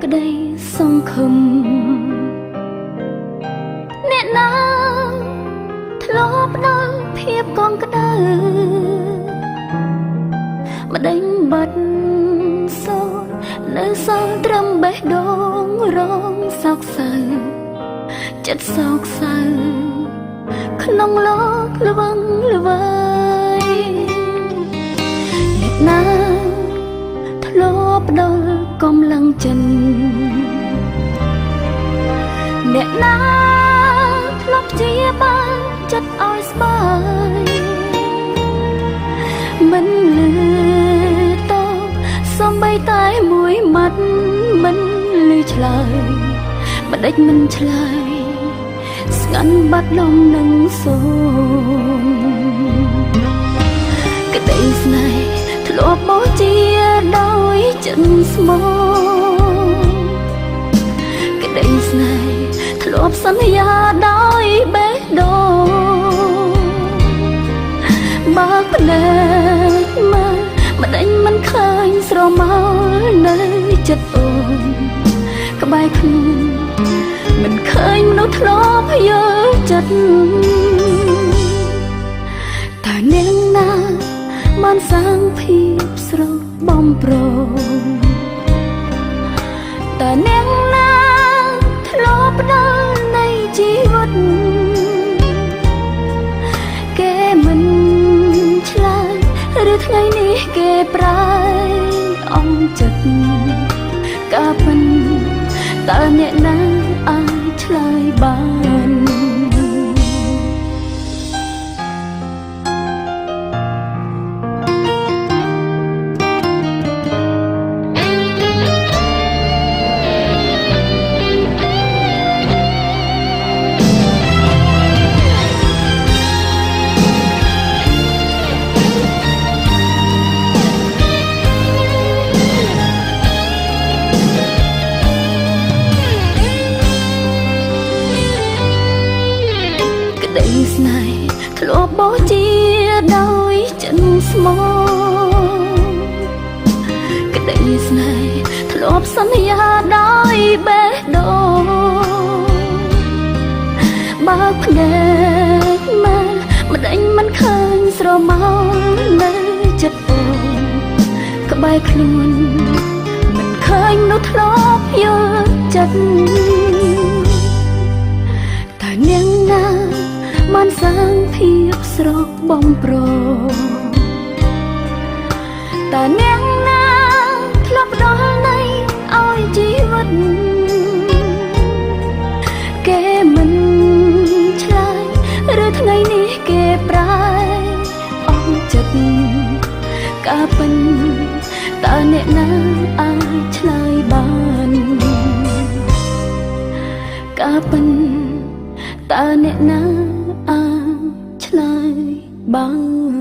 ក្តីសង្ឃឹមអ្នកណាធ្លាប់ដល់ភាពកងក្ដៅម្ដេចបាត់សូននៅសល់ត្រឹមបេះដូងរងសោកសៅចិត្តសោកសៅក្នុងលោកល្វឹងល្វើយអ្នកណាធ្លាប់ដល់កំឡឹងចិនអ្នកណាធ្លាប់ជាបានចិត្តឲ្យស្បើយមិនលឺតបសំបីតែមួយម៉ាត់មិនលឺឆ្លើយម្ដេចមិនឆ្លើយស្ងាត់បាត់លំនឹងសូនក្តីស្នេហ៍ធ្លាប់បោះជាដោយចិត្តស្មោះក្តីស្នេហ៍ធ្លាប់សន្យាដោយបេះដូងបើកភ្នែកមកម្ដេចមិនឃើញស្រមោលនៅចិត្តអូនក្បែរខ្លួនមិនឃើញមនុស្សធ្លាប់យល់ចិត្តតែនាងណាបានសាងភាពស្រស់បំព្រងតែនាងណាធ្លាប់ផ្ដល់នៃជីវិតគេមិនឆ្លើយឬថ្ងៃនេះគេប្រែអង្គចិត្តការពិនតើអ្នកណាអាចឆ្លើយបានស្នេហ៍ធ្លាប់បោះជាដោយចិត្តស្មោះក្តីស្នេហ៍ធ្លាប់សន្យាដោយបេះដូងបើកភ្នែកមកម្ដេចមិនឃើញស្រមោលនៅចិត្តអូនក្បែរខ្លួនមិនឃើញមនុស្សធ្លាប់យល់ចិត្តតែនាងណាបានសាងភាពស្រស់បំព្រងតែនាងណាធ្លាប់ដល់នៃឲ្យជីវិតគេមិនឆ្លើយឬថ្ងៃនេះគេប្រែអង្គចិត្តការពិនតើអ្នកណាអាចឆ្លើយបានការពិនតើអ្នកណាឆ្លើយបាន